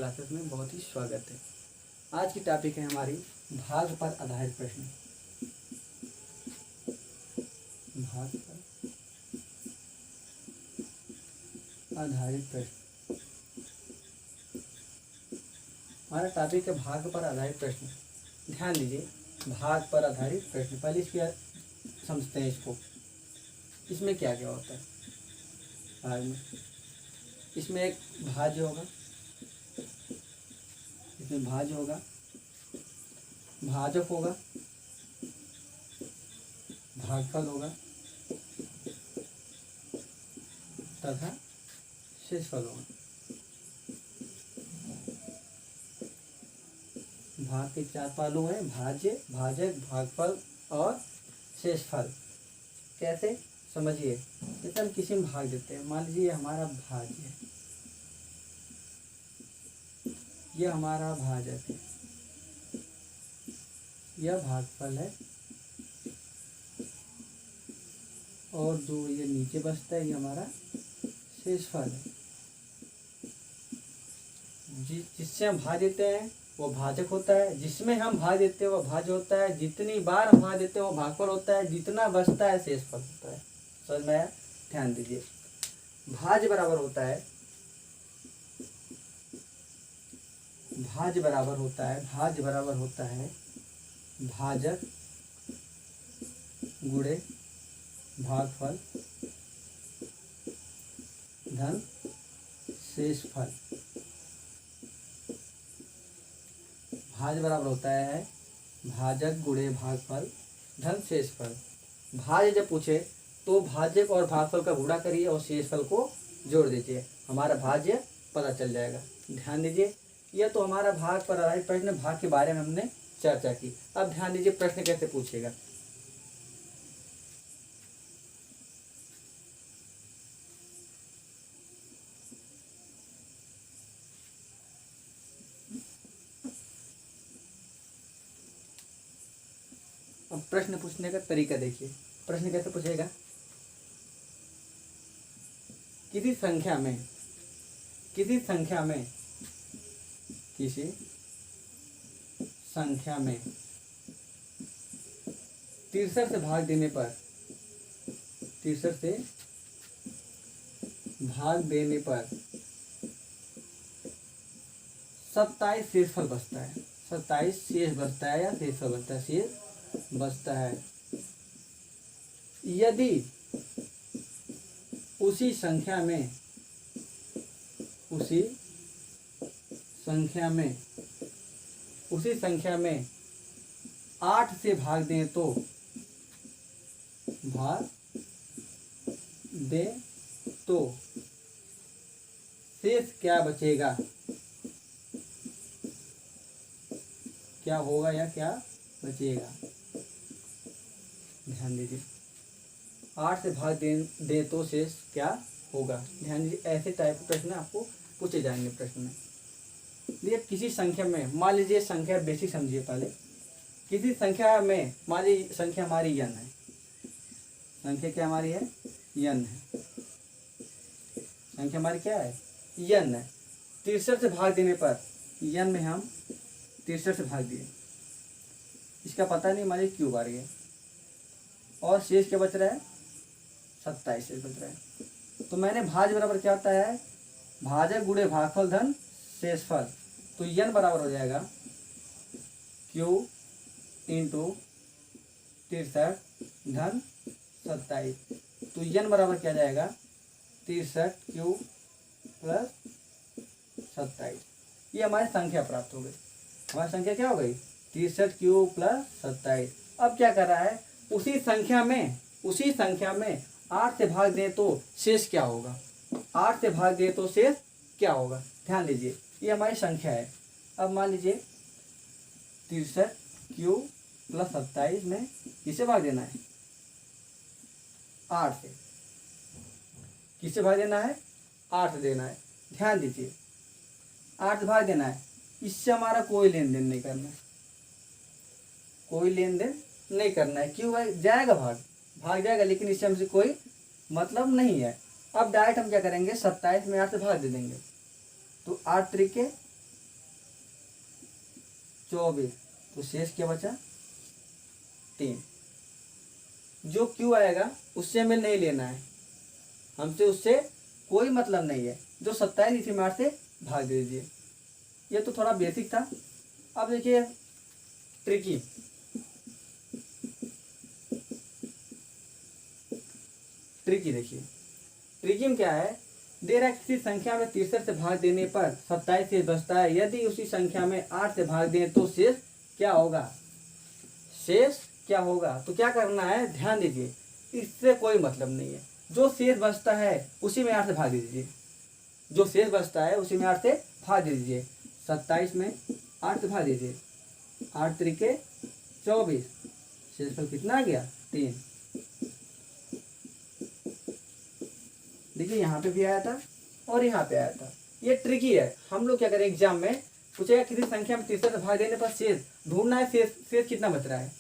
Classes में बहुत ही स्वागत है। आज की टॉपिक है हमारी भाग पर आधारित प्रश्न। भाग पर आधारित प्रश्न हमारा टॉपिक है भाग पर आधारित प्रश्न। ध्यान दीजिए, भाग पर आधारित प्रश्न। पहले इसकी समझते हैं इसको। इसमें क्या क्या होता है भाग में? इसमें एक भाज्य होगा, इसमें भाज्य होगा, भाजक होगा, भागफल होगा तथा शेषफल होगा। भाग के चार पहलू हैं: भाज्य, भाजक, भागफल और शेषफल। कैसे समझिए, जैसे हम किसी में भाग देते हैं, मान लीजिए हमारा भाज्य है, यह हमारा भाजक है, यह भागफल है, और जो ये नीचे बचता है ये हमारा शेषफल है। जिससे हम भाग देते हैं वो भाजक होता है, जिसमें हम भाग देते हैं वो भाज्य होता है, जितनी बार हम भाग देते हैं वो भागफल होता है, जितना बचता है शेषफल होता है। समझ में आया? ध्यान दीजिए, भाज्य बराबर होता है, भाज्य बराबर होता है, भाज्य बराबर होता है भाजक गुणे भागफल धन शेषफल। भाज्य बराबर होता है भाजक गुणे भागफल धन शेषफल। भाज्य जब पूछे तो भाजक और भागफल का गुणा करिए और शेषफल को जोड़ दीजिए, हमारा भाज्य पता चल जाएगा। ध्यान दीजिए, यह तो हमारा भाग पर आधारित प्रश्न, भाग के बारे में हमने चर्चा की। अब ध्यान दीजिए प्रश्न कैसे पूछेगा। अब प्रश्न पूछने का तरीका देखिए, प्रश्न कैसे पूछेगा। किसी संख्या में 63 से भाग देने पर 27 शेषफल बचता है। 27 शेष बचता है या शेषफल बचता है? शेष बचता है। यदि उसी संख्या में 8 से भाग दें तो शेष क्या बचेगा? क्या होगा या क्या बचेगा? ध्यान दीजिए, 8 से भाग दे तो शेष क्या होगा। ध्यान दीजिए, ऐसे टाइप के प्रश्न आपको पूछे जाएंगे प्रश्न में। देखिए, किसी संख्या में, मान लीजिए संख्या बेसिक समझिए पहले। किसी संख्या में, मान लीजिए संख्या हमारी n है, संख्या क्या हमारी है? n है। संख्या हमारी क्या है? n है। 63 से भाग देने पर n में हम 63 से भाग दिए, इसका पता नहीं, मान लीजिए क्यों बार गया, और शेष क्या बच रहा है? 27 शेष बच रहा है। तो मैंने भाज्य बराबर क्या होता है? भाजक गुणे भागफल धन शेषफल। तो n बराबर हो जाएगा q इंटू 63 धन 27। तो n बराबर क्या जाएगा? 63 q प्लस 27। ये हमारी संख्या प्राप्त हो गई। हमारी संख्या क्या हो गई? 63 q प्लस 27। अब क्या कर रहा है? उसी संख्या में 8 से भाग दें तो शेष क्या होगा? 8 से भाग दें तो शेष क्या होगा? ध्यान दीजिए, ये हमारी संख्या है। अब मान लीजिए 63 q प्लस 27 में किसे भाग देना है? 8 से। किसे भाग देना है? 8 से देना है। ध्यान दीजिए, 8 से भाग देना है, इससे हमारा कोई लेन देन नहीं करना है, कोई लेन देन नहीं करना है। क्यों भाई? जाएगा, भाग जाएगा, लेकिन इससे हमसे कोई मतलब नहीं है। अब डायरेक्ट हम क्या करेंगे? 27 में 8 से भाग दे देंगे, तो 8 तरीके 24, तो शेष क्या बचा 3। जो क्यू आएगा उससे हमें नहीं लेना है, हमसे उससे कोई मतलब नहीं है। जो 27 इसी में 8 से भाग दे दीजिए। ये तो थोड़ा बेसिक था। अब देखिए ट्रिकी, देखिए ट्रिकी में क्या है, दे रहा है किसी संख्या में 63 से भाग देने पर 27 से बचता है, यदि उसी संख्या में 8 से भाग दें तो शेष क्या होगा। शेष क्या होगा, तो क्या करना है, ध्यान दीजिए, इससे कोई मतलब नहीं है। जो शेष बचता है उसी में 8 से भाग दे दीजिए। जो शेष बचता है उसी में 8 से भाग दे दीजिए। 27 में 8 से भाग दीजिए, 8 त्रिके 24, शेषफल कितना आ गया 3। देखिए यहाँ पे भी आया था और यहाँ पे आया था। ये ट्रिकी है। हम लोग क्या करें, एग्जाम में पूछेगा किसी संख्या में 63 से भाग देने पर शेष ढूंढना है। शेष कितना बच रहा है,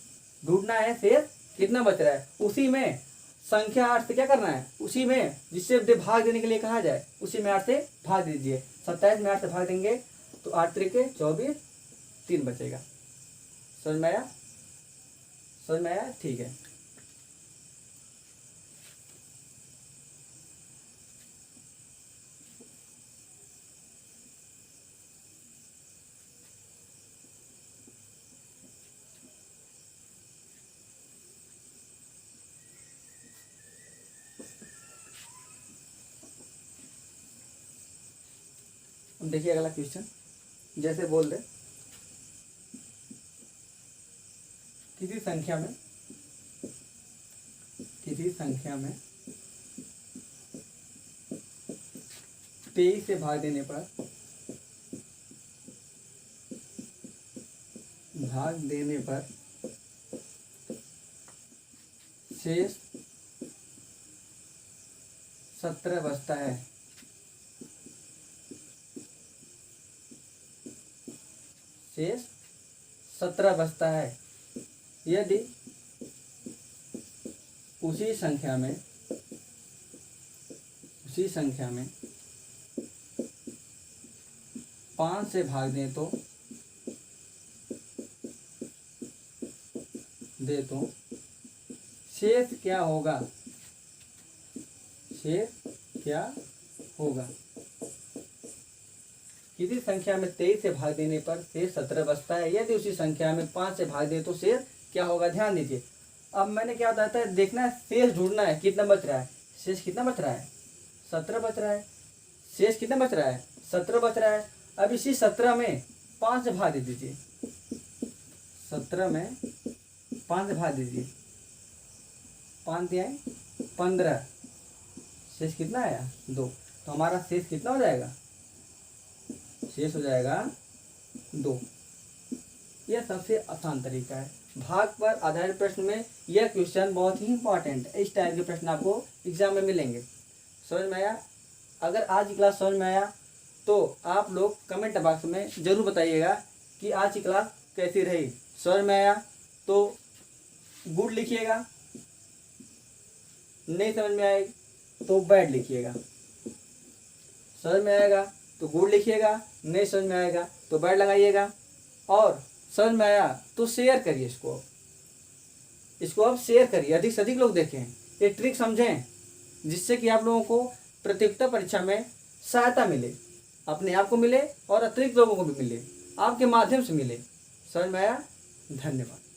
ढूंढना है शेष कितना बच रहा है। उसी में संख्या 8 से क्या करना है, उसी में जिससे भाग देने के लिए कहा जाए उसी में 8 से भाग दीजिए। 27 में 8 से भाग देंगे तो 8 त्रिके 24, 3 बचेगा। समझ में आया, समझ में आया, ठीक है। अब देखिए अगला क्वेश्चन, जैसे बोल दे किसी संख्या में 23 से भाग देने पर शेष 17 बचता है। शेष 17 बचता है यदि उसी संख्या में 5 से भाग दें तो शेष क्या होगा। शेष क्या होगा। किसी संख्या में 23 से भाग देने पर शेष 17 बचता है, यदि उसी संख्या में 5 से भाग दें तो शेष क्या होगा। ध्यान दीजिए, अब मैंने क्या बताया था, देखना है शेष ढूंढना है, कितना बच रहा है। शेष कितना बच रहा है, 17 बच रहा है। शेष कितना बच रहा है, 17 बच रहा है। अब इसी 17 में 5 से भाग दे दीजिए। 17 में 5 से भाग दीजिए, 5 दिया 15, शेष कितना आया 2। तो हमारा शेष कितना हो जाएगा, शेष हो जाएगा 2। यह सबसे आसान तरीका है। भाग पर आधारित प्रश्न में यह क्वेश्चन बहुत ही इंपॉर्टेंट है। इस टाइप के प्रश्न आपको एग्जाम में मिलेंगे। समझ में आया। अगर आज की क्लास समझ में आया तो आप लोग कमेंट बॉक्स में ज़रूर बताइएगा कि आज की क्लास कैसी रही। समझ में आया तो गुड लिखिएगा, नहीं समझ में आएगी तो बैड लिखिएगा। समझ में आएगा तो गुड लिखिएगा, नहीं समझ में आएगा तो बैड लगाइएगा। और समझ में आया तो शेयर करिए इसको आप शेयर करिए, अधिक से अधिक लोग देखें, ये ट्रिक समझें, जिससे कि आप लोगों को प्रतियोगिता परीक्षा में सहायता मिले, अपने आप को मिले और अतिरिक्त लोगों को भी मिले, आपके माध्यम से मिले। समझ में आया। धन्यवाद।